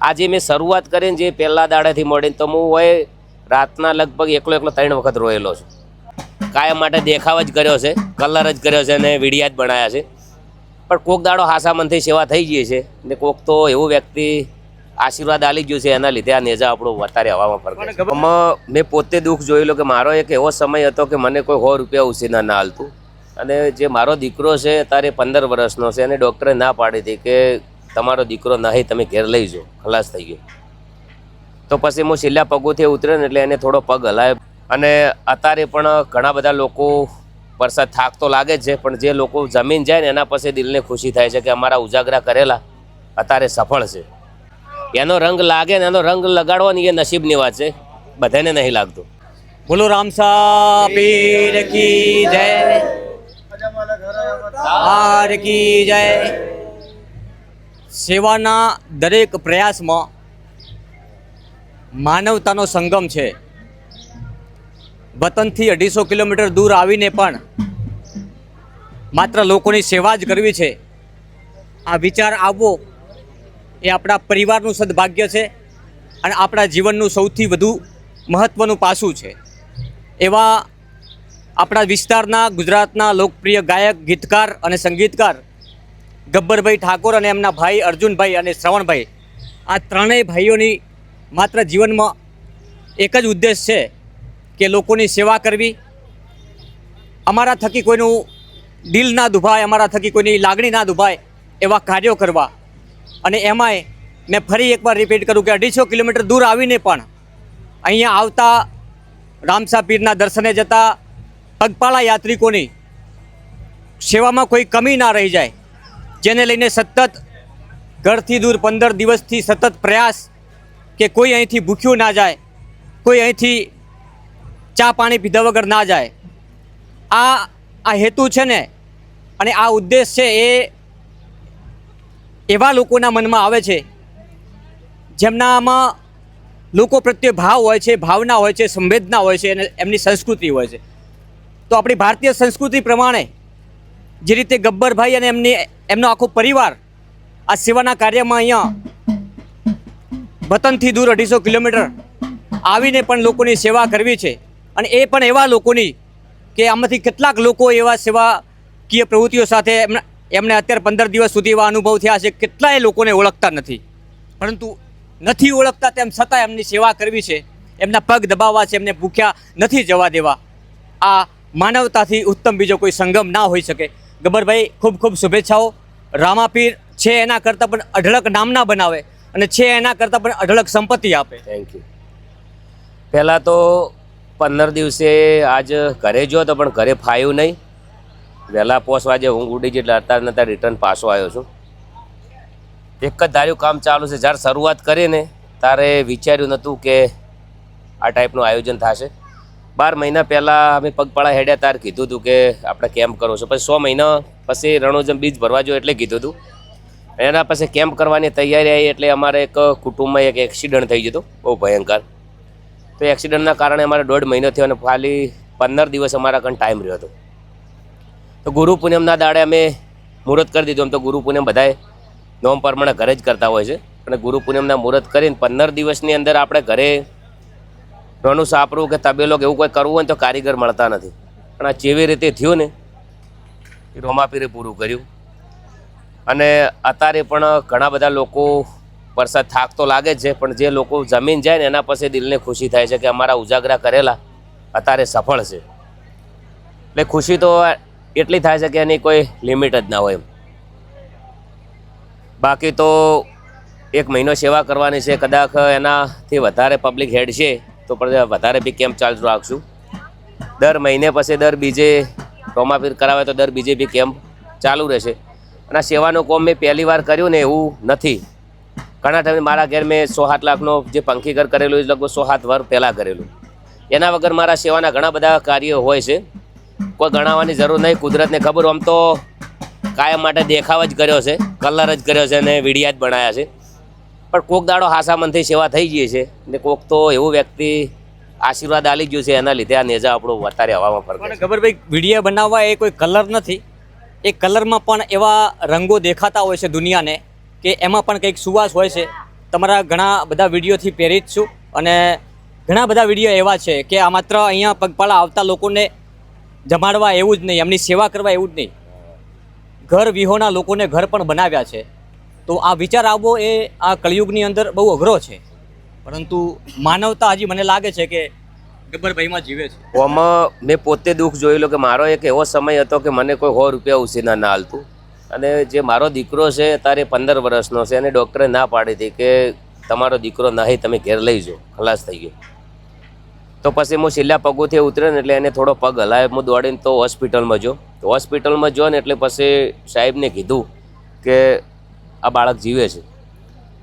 આજે મેં શરૂઆત કરીને જે પહેલા દાડાથી મળીને તો હું હોય રાતના લગભગ એકલો 3 વખત રોયેલો છું. કાયમ માટે દેખાવ જ કર્યો છે, કલર જ કર્યો છે અને વિડીયા જ બનાવ્યા છે. પણ કોક દાડો હાસા મનથી સેવા થઈ ગઈ છે ને કોક તો એવું વ્યક્તિ આશીર્વાદ આલી ગયું છે એના લીધે આ નેજા આપણું વધારે હવામાં ફરકે. મેં પોતે દુઃખ જોયેલું કે મારો એક એવો સમય હતો કે મને કોઈ 100 રૂપિયા ઉછીના ના હાલતું અને જે મારો દીકરો છે અત્યારે 15 વર્ષનો છે અને ડૉક્ટરે ના પાડી હતી કે તમારો દીકરો નહીં, તમે ઘેર લઈ જાઓ, ખલાસ થઈ ગયો. તો પછી હું છેલ્લા પગોથી ઉતર્યો ને એટલે એને થોડો પગ હલાયો અને અત્યારે પણ ઘણા બધા લોકો વરસાદ થાક તો લાગે જ છે પણ જે લોકો જમીન જાય ને એના પછી દિલને ખુશી થાય છે કે અમારા ઉજાગરા કરેલા અત્યારે સફળ છે. એનો રંગ લાગે ને એનો રંગ લગાડવાની એ નસીબની વાત છે, બધાને નહીં લાગતું. બોલો રામસા પીર કી જય, હાર કી જય. સેવાના દરેક પ્રયાસમાં માનવતાનો સંગમ છે. વતનથી 250 કિલોમીટર દૂર આવીને પણ માત્ર લોકોની સેવા જ કરવી છે, આ વિચાર આવવો એ આપણા પરિવારનું સદભાગ્ય છે અને આપણા જીવનનું સૌથી વધુ મહત્ત્વનું પાસું છે. એવા આપણા વિસ્તારના ગુજરાતના લોકપ્રિય ગાયક, ગીતકાર અને સંગીતકાર ગબ્બરભાઈ ઠાકોર અને એમના ભાઈ અર્જુનભાઈ અને શ્રવણભાઈ, આ ત્રણેય ભાઈઓની માત્ર જીવનમાં એક જ ઉદ્દેશ છે કે લોકોની સેવા કરવી. અમારા થકી કોઈનું દિલ ના દુભાય, અમારા થકી કોઈની લાગણી ના દુભાય એવા કાર્યો કરવા. અને એમાંય મેં ફરી એકવાર રિપીટ કરું કે 250 કિલોમીટર દૂર આવીને પણ અહીંયા આવતા રામસા પીરના દર્શને જતા પગપાળા યાત્રિકોની સેવામાં કોઈ કમી ના રહી જાય, જેને લઈને સતત ઘરથી દૂર 15 દિવસથી સતત પ્રયાસ કે કોઈ અહીંથી ભૂખ્યું ના જાય, કોઈ અહીંથી ચા પાણી પીધા વગર ના જાય. આ હેતુ છે ને અને આ ઉદ્દેશ છે એ એવા લોકોના મનમાં આવે છે જેમનામાં લોકો પ્રત્યે ભાવ હોય છે, ભાવના હોય છે, સંવેદના હોય છે અને એમની સંસ્કૃતિ હોય છે. તો આપણી ભારતીય સંસ્કૃતિ પ્રમાણે જે રીતે ગબ્બરભાઈ અને એમનો આખો પરિવાર આ સેવાના કાર્યમાં અહીંયા વતનથી દૂર 250 કિલોમીટર આવીને પણ લોકોની સેવા કરવી છે અને એ પણ એવા લોકોની કે આમાંથી કેટલાક લોકો એવા સેવાકીય પ્રવૃત્તિઓ સાથે એમને અત્યારે 15 દિવસ સુધી એવા અનુભવ થયા છે, કેટલાય લોકોને ઓળખતા નથી, પરંતુ નથી ઓળખતા તેમ છતાં એમની સેવા કરવી છે, એમના પગ દબાવવા છે, એમને ભૂખ્યા નથી જવા દેવા. આ માનવતાથી ઉત્તમ બીજો કોઈ સંગમ ના હોઈ શકે. ગબ્બરભાઈ ખૂબ ખૂબ શુભેચ્છાઓ. રામાપીર છે એના કરતાં પણ અઢળક નામના બનાવે અને છે એના કરતાં પણ અઢળક સંપત્તિ આપે. Thank you. પહેલાં તો 15 દિવસે આજ ઘરે ગયો તો પણ ઘરે ફાયું નહીં. વહેલા 5 વાગે ઊંઘ ઉડી એટલે અત્યારે રિટર્ન પાછો આવ્યો છું. એક જ ધાર્યું કામ ચાલુ છે. જ્યારે શરૂઆત કરીને ત્યારે વિચાર્યું નહોતું કે આ ટાઈપનું આયોજન થશે. 12 મહિના પહેલાં અમે પગપાળા હેડ્યા ત્યારે કીધું હતું કે આપણે કેમ્પ કરવો છે. પછી 100 મહિના પછી રણોજમ બીજ ભરવા જો એટલે કીધું હતું. એના પછી કેમ્પ કરવાની તૈયારી આવી એટલે અમારે એક કુટુંબમાં એક એક્સિડન્ટ થઈ ગયો હતો, બહુ ભયંકર. તો એક્સિડન્ટના કારણે અમારે 1.5 મહિનો થયો અને ખાલી 15 દિવસ અમારા કંઈ ટાઈમ રહ્યો હતો. તો ગુરુ પૂનમના દાડે અમે મુહૂર્ત કરી દીધું. આમ તો ગુરુ પૂનમ બધાએ નોમ પ્રમાણે ઘરે જ કરતા હોય છે અને ગુરુ પૂનમના મુહૂર્ત કરીને 15 દિવસની અંદર આપણે ઘરે રોનું સાપરું કે તબેલો કે એવું કોઈ કરવું હોય તો કારીગર મળતા નથી. પણ આ જેવી રીતે થયું ને એ રોમાપીરે પૂરું કર્યું. અને અત્યારે પણ ઘણા બધા લોકો વરસાદ થાક તો લાગે જ છે પણ જે લોકો જમીન જાય ને એના પછી દિલને ખુશી થાય છે કે અમારા ઉજાગરા કરેલા અત્યારે સફળ છે. એટલે ખુશી તો એટલી થાય છે કે એની કોઈ લિમિટ જ ના હોય. બાકી તો 1 મહિનો સેવા કરવાની છે, કદાચ એનાથી વધારે પબ્લિક હેડ છે તો પણ વધારે બી કેમ્પ ચાલુ રાખશું. દર મહિને પછી દર બીજે રોમાપીર કરાવે તો દર બીજે બી કેમ્પ ચાલુ રહેશે. અને આ સેવાનું કામ મેં પહેલી વાર કર્યું ને એવું નથી. ઘણા ટાઈમે મારા ઘેર મેં 107 લાખનો જે પંખી ઘર કરેલું એ લગભગ 107 વર્ષ પહેલાં કરેલું. એના વગર મારા સેવાના ઘણા બધા કાર્યો હોય છે, કોઈ ગણાવવાની જરૂર નહીં. કુદરતને ખબર, આમ તો કાયમ માટે દેખાવ જ કર્યો છે, કલર જ કર્યો છે અને વિડીયા જ બનાવ્યા છે. પણ કોક દાડો હાસા મનથી સેવા થઈ ગઈ છે ને કોક તો એવું વ્યક્તિ આશીર્વાદ આલી ગયું છે એના લીધે આ નેજા આપણું વધારે હવામાં ફરકે. ગબ્બરભાઈ, વિડીયા બનાવવા એ કોઈ કલર નથી, એ કલરમાં પણ એવા રંગો દેખાતા હોય છે દુનિયાને કે એમાં પણ કંઈક સુવાસ હોય છે તમારા ઘણા બધા વિડીયોથી પ્રેરિત છું અને ઘણા બધા વિડીયો એવા છે કે આ માત્ર અહીંયા પગપાળા આવતા લોકોને જમાડવા એવું જ નહીં, એમની સેવા કરવા એવું જ નહીં, ઘર વિહોણા લોકોને ઘર પણ બનાવ્યા છે. તો આ વિચાર આવવો એ આ કળિયુગની અંદર બહુ અઘરો છે, પરંતુ માનવતા હજી મને લાગે છે કે ગબ્બરભાઈમાં જીવે છે. આમાં મેં પોતે દુઃખ જોયેલું કે મારો એક એવો સમય હતો કે મને કોઈ 100 રૂપિયા ઉછીના ના હાલતું, અને જે મારો દીકરો છે અત્યારે 15 વર્ષનો છે અને ડૉક્ટરે ના પાડી હતી કે તમારો દીકરો નહીં, તમે ઘેર લઈ જાઓ, ખલાસ થઈ ગયો. તો પછી હું છેલ્લા પગોથી ઉતર્યો ને એટલે એને થોડો પગ હલાય, હું દોડીને તો હોસ્પિટલમાં જો. તો હોસ્પિટલમાં જો ને એટલે પછી સાહેબને કીધું કે આ બાળક જીવે છે.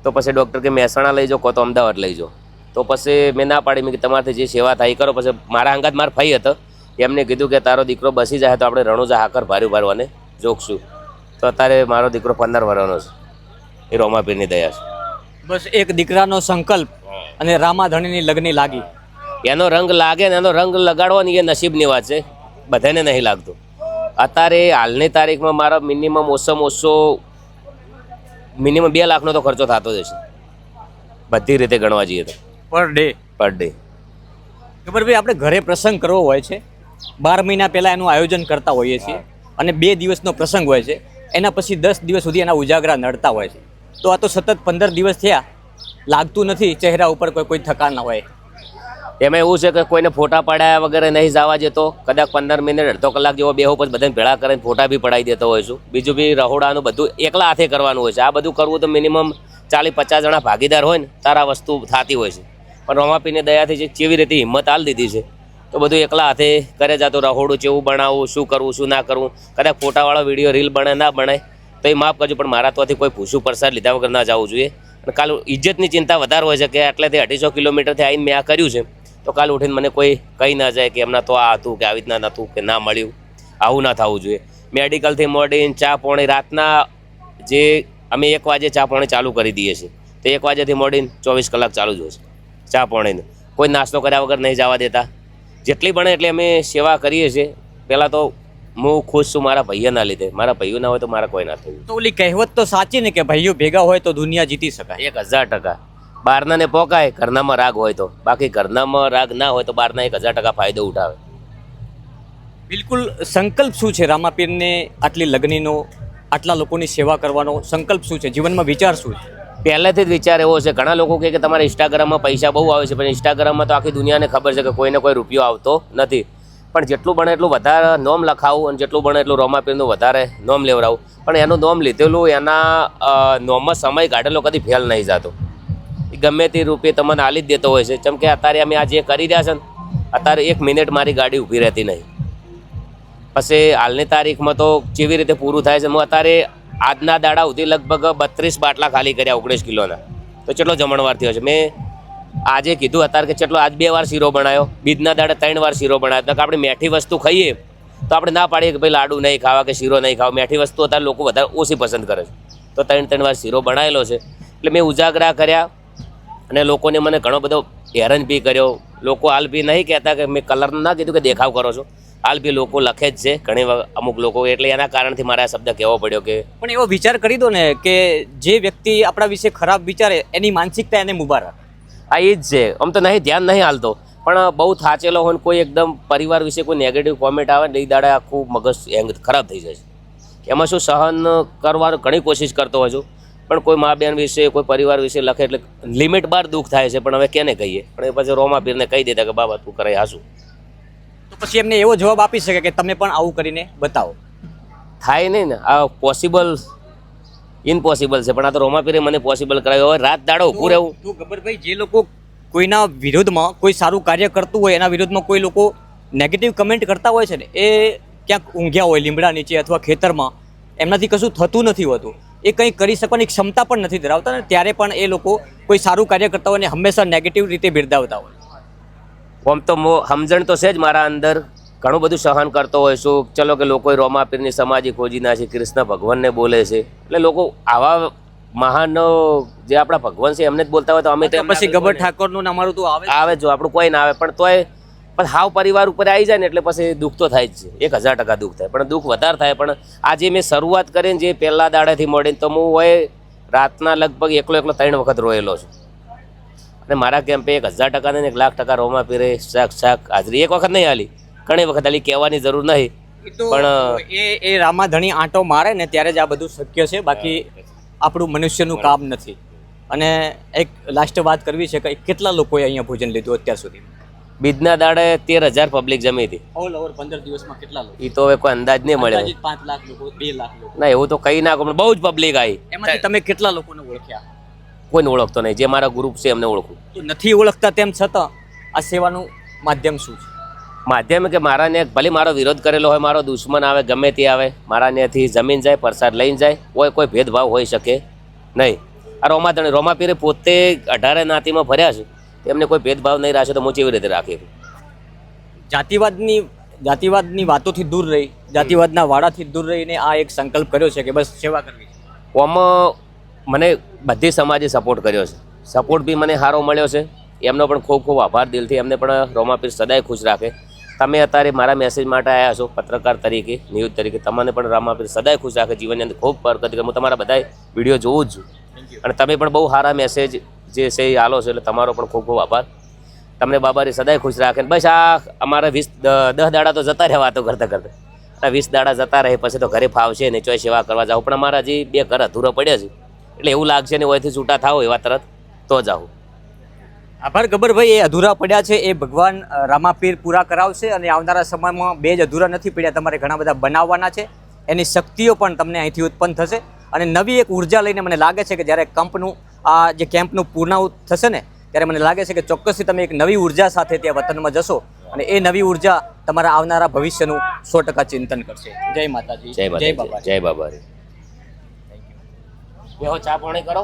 તો પછી ડૉક્ટર કે મહેસાણા લઈ જાઓ, કો તો અમદાવાદ લઈ જાઓ. તો પછી મેં ના પાડી, મેં કે તમારાથી જે સેવા થાય એ કરો. પછી મારા અંગાત મારા ભાઈ હતો, એમને કીધું કે તારો દીકરો બસી જાય તો આપણે રણુજા હાકર ભાર્યું અને જોખશું. તો અત્યારે મારો દીકરો 15 વર્ષનો છે, એ રોમાપીરની દયા છે. બસ એક દીકરાનો સંકલ્પ અને રામાધણીની લગ્ન લાગી. એનો રંગ લાગે ને એનો રંગ લગાડવાની એ નસીબની વાત છે, બધાને નહીં લાગતું. અત્યારે હાલની તારીખમાં મારા મિનિમમ ઓછામાં ઓછો મિનિમમ 2 લાખનો તો ખર્ચો થતો જ છે, બધી રીતે ગણવા જઈએ તો પર ડે. ગબ્બરભાઈ, આપણે ઘરે પ્રસંગ કરવો હોય છે, 12 મહિના પહેલાં એનું આયોજન કરતા હોઈએ છીએ અને 2 દિવસનો પ્રસંગ હોય છે, એના પછી 10 દિવસ સુધી એના ઉજાગરા નડતા હોય છે. તો આ તો સતત 15 દિવસ થયા, લાગતું નથી ચહેરા ઉપર કોઈ થકાન ના હોય. એમાં એવું છે કે કોઈને ફોટા પડાયા વગેરે નહીં જવા જતો, કદાચ 15 મિનિટ અડધો કલાક જેવો બેહો પછી બધાને ભેળા કરીને ફોટા બી પડાવી દેતો હોય છું. બીજું બી રહોડાનું બધું એકલા હાથે કરવાનું હોય છે. આ બધું કરવું તો મિનિમમ 40-50 જણા ભાગીદાર હોય ને તારા વસ્તુ થતી હોય છે. પણ રોમાપીની દયાથી જે કેવી રીતે હિંમત આલ દીધી છે, તો બધું એકલા હાથે કરે જતો. રહોડું કેવું બનાવવું, શું કરવું, શું ના કરવું, કદાચ ફોટાવાળો વિડીયો રીલ બને ના બને તો એ માફ કરજો, પણ મારા તોથી કોઈ ભૂસું પ્રસાદ લીધા વગર ના જવું જોઈએ. અને કાલ ઇજ્જતની ચિંતા વધારે હોય છે કે આટલેથી 250 કિલોમીટરથી આવીને મેં આ કર્યું છે, તો કાલ ઉઠીને મને કોઈ કહી ના જાય કે એમના તો આ હતું કે આવી રીતના નહોતું કે ના મળ્યું. આવું ના થવું જોઈએ. મેડિકલથી મોડીને ચા પાણી રાતના જે અમે 1 વાગે ચા પાણી ચાલુ કરી દઈએ છીએ, તો 1 વાગ્યાથી મોડીને 24 કલાક ચાલુ જ હોય છે ચા પાણીને. કોઈ નાસ્તો કર્યા વગર નહીં જવા દેતા. જેટલી બને એટલી અમે સેવા કરીએ છીએ. પહેલાં તો હું ખુશ છું મારા ભાઈઓના લીધે. મારા ભાઈઓ ના હોય તો મારા કોઈ ના થયું. તો ઓલી કહેવત તો સાચી ને કે ભાઈઓ ભેગા હોય તો દુનિયા જીતી શકાય. 1000%. બહારનાને પોકાય ઘરનામાં રાગ હોય તો, બાકી ઘરનામાં રાગ ના હોય તો બહારના 1000% ફાયદો ઉઠાવે. બિલકુલ. સંકલ્પ શું છે રામાપીરને આટલી લગ્નનો, આટલા લોકોની સેવા કરવાનો સંકલ્પ શું છે? જીવનમાં વિચાર શું છે? પહેલેથી જ વિચાર એવો છે. ઘણા લોકો કહે કે તમારે ઇન્સ્ટાગ્રામમાં પૈસા બહુ આવે છે, પણ ઇન્સ્ટાગ્રામમાં તો આખી દુનિયાને ખબર છે કે કોઈને કોઈ રૂપિયો આવતો નથી. પણ જેટલું બને એટલું વધારે નોમ લખાવું અને જેટલું બને એટલું રોમાપીરનું વધારે નોમ લેવડાવું. પણ એનું નોમ લીધેલું એના નોમમાં સમય કાઢેલો કદી ફેલ નહીં જતો. એ ગમે તે રૂપિયે તમને આલી જ દેતો હોય છે. જેમ કે અત્યારે અમે આ જે કરી રહ્યા છે ને, અત્યારે 1 મિનિટ મારી ગાડી ઊભી રહેતી નહીં. પછી હાલની તારીખમાં તો કેવી રીતે પૂરું થાય છે. હું અત્યારે આજના દાડા સુધી લગભગ 32 બાટલા ખાલી કર્યા 19 કિલોના. તો કેટલો જમણવાર થયો છે. મેં આજે કીધું અત્યારે કે કેટલો આજ 2 વાર શીરો બનાવ્યો, બીજના દાડે 3 વાર શીરો બનાવ્યો. તો આપણે મેઠી વસ્તુ ખાઈએ તો આપણે ના પાડીએ કે ભાઈ લાડુ નહીં ખાવા કે શીરો નહીં ખાવા. મેઠી વસ્તુ અત્યારે લોકો વધારે ઓછી પસંદ કરે છે. તો 3 વાર શીરો બનાવેલો છે. એટલે મેં ઉજાગરા કર્યા અને લોકોને મને ઘણો બધો હેરાન બી કર્યો. લોકો હાલ બી નહીં કહેતા કે મેં કલરનું ના કીધું કે દેખાવ કરો છો, હાલ બી લોકો લખે જ છે ઘણી અમુક લોકો. એટલે એના કારણથી મારે આ શબ્દ કહેવો પડ્યો કે પણ એવો વિચાર કરી દો ને કે જે વ્યક્તિ આપણા વિશે ખરાબ વિચારે એની માનસિકતા એને મુબારક. આ એ જ છે. આમ તો નહીં ધ્યાન નહીં હાલતો, પણ બહુ થાચેલો હોય ને કોઈ એકદમ પરિવાર વિશે કોઈ નેગેટિવ કોમેન્ટ આવે ને એ દાડે આખું મગજ હેંગ ખરાબ થઈ જાય છે. એમાં શું સહન કરવાની ઘણી કોશિશ કરતો હોય છું, પણ કોઈ મા બેન વિશે કોઈ પરિવાર વિશે લખે એટલે લિમિટ બહાર દુઃખ થાય છે. પણ હવે કેને કહીએ? પણ એ પછી રોમાપીરને કહી દેતા કે બાબા તું કરે હાસું. તો પછી એમને એવો જવાબ આપી શકે કે તમે પણ આવું કરીને બતાવો. થાય નહીં ને. આ પોસિબલ ઇમ્પોસિબલ છે, પણ આ તો રોમાપીરે મને પોસિબલ કરાવ્યો. હવે રાત દાડો ઊભું રહેવું. તો ગબ્બરભાઈ, જે લોકો કોઈના વિરોધમાં, કોઈ સારું કાર્ય કરતું હોય એના વિરોધમાં કોઈ લોકો નેગેટિવ કમેન્ટ કરતા હોય છે ને, એ ક્યાંક ઊંઘ્યા હોય લીમડા નીચે અથવા ખેતરમાં, એમનાથી કશું થતું નથી હોતું, એ કંઈ કરી શકવાની ક્ષમતા પણ નથી ધરાવતા ને, ત્યારે પણ એ લોકો કોઈ સારું કાર્ય કરતા હોય ને હંમેશા નેગેટિવ રીતે બિરદાવતા હોય. આમ તો સમજણ તો છે જ મારા અંદર. ઘણું બધું સહન કરતો હોય છું. ચલો કે લોકોએ રોમાપીરની સમાધિ ખોજી નાખી, કૃષ્ણ ભગવાનને બોલે છે. એટલે લોકો આવા મહાન જે આપણા ભગવાન છે એમને જ બોલતા હોય તો અમે તો પછી ગબ્બર ઠાકોરનું અમારું તો આવે જો આપણું કોઈ ના આવે. પણ તોય પણ હાવ પરિવાર ઉપર આવી જાય ને એટલે પછી દુઃખ તો થાય જ છે. 1000% દુઃખ થાય, પણ દુઃખ વધારે થાય. પણ આજે મેં શરૂઆત કરીને જે પહેલા દાડેથી મળીને તો હું હોય રાતના લગભગ એકલો 3 વખત રોયેલો છું. અને મારા કેમ્પે 1000% ને 1,00,000% રોમા પીરે શાક હાજરી એક વખત નહીં હાલી, ઘણી વખત હાલી, કહેવાની જરૂર નહીં. પણ એ રામાધણી આંટો મારે ને ત્યારે જ આ બધું શક્ય છે, બાકી આપણું મનુષ્યનું કામ નથી. અને એક લાસ્ટ વાત કરવી છે કે કેટલા લોકોએ અહીંયા ભોજન લીધું અત્યાર સુધી? બીજના દાડે 13,000 પબ્લિક જમી હતી. ઓલ ઓવર 15 દિવસમાં કેટલા લોકો? એ તો હવે કોઈ અંદાજ નહીં મળ્યો. અંદાજિત 5 લાખ લોકો, 2 લાખ લોકો? ના, એવું તો કઈ ના, બહુ જ પબ્લિક આવી. એમાંથી તમે કેટલા લોકોને ઓળખ્યા? કોઈને ઓળખતો નહીં, જે મારા ગ્રુપ છે એમને ઓળખું. તો નથી ઓળખતા તેમ છતાં આ સેવાનું માધ્યમ શું છે? માધ્યમ કે મારા ને ભલે મારો વિરોધ કરેલો હોય, મારો દુશ્મન આવે, ગમે તે આવે, મારા નેથી જમીન જાય, પ્રસાદ લઈને જાય, કોઈ ભેદભાવ હોઈ શકે નહીં. આ રોમાપીરે પોતે 18 નાતીમાં ફર્યા છે, એમને કોઈ ભેદભાવ નહીં રાખે તો હું કેવી રીતે રાખી? જાતિવાદની વાતોથી દૂર રહી, જાતિવાદના વાડાથી દૂર રહીને આ એક સંકલ્પ કર્યો છે કે બસ સેવા કરવી છે. આમાં મને બધી સમાજે સપોર્ટ કર્યો છે, સપોર્ટ બી મને સારો મળ્યો છે. એમનો પણ ખૂબ ખૂબ આભાર દિલથી. એમને પણ રોમાપીર સદાય ખુશ રાખે. તમે અત્યારે મારા મેસેજ માટે આવ્યા છો પત્રકાર તરીકે, ન્યૂઝ તરીકે, તમને પણ રોમાપીર સદાય ખુશ રાખે, જીવનની અંદર ખૂબ બરકત કરે. હું તમારા બધા વિડીયો જોઉં જ છું અને તમે પણ બહુ સારા મેસેજ જે છે એ આલો છો, એટલે તમારો પણ ખૂબ ખૂબ આભાર. તમને બાબારી સદાય ખુશ રાખે. બસ આ અમારા 10 દાડા તો જતા રહે વાતો કરતાં કરતાં. આ 20 દાડા જતા રહે પછી તો ઘરે ફાવશે ને, ચોય સેવા કરવા જાઓ. પણ અમારા હજી 2 ઘર અધૂરા પડ્યા છે, એટલે એવું લાગશે ને ઓયથી છૂટા થાવ એવા તરત તો જાઓ. આભાર ગબ્બરભાઈ. એ અધૂરા પડ્યા છે એ ભગવાન રામાપીર પૂરા કરાવશે, અને આવનારા સમયમાં 2 જ અધૂરા નથી પડ્યા, તમારે ઘણા બધા બનાવવાના છે. એની શક્તિઓ પણ તમને અહીંથી ઉત્પન્ન થશે અને નવી એક ઉર્જા લઈને મને લાગે છે કે જ્યારે આ જે કેમ્પનું પૂર્ણાહુત થશે ને, ત્યારે મને લાગે છે કે ચોક્કસથી તમે એક નવી ઉર્જા સાથે ત્યાં વતનમાં જશો અને એ નવી ઉર્જા તમારા આવનારા ભવિષ્યનું 100% ચિંતન કરશે. જય માતાજી, જય બાબા, જય બાબા. બેહો, ચા પાણી કરો.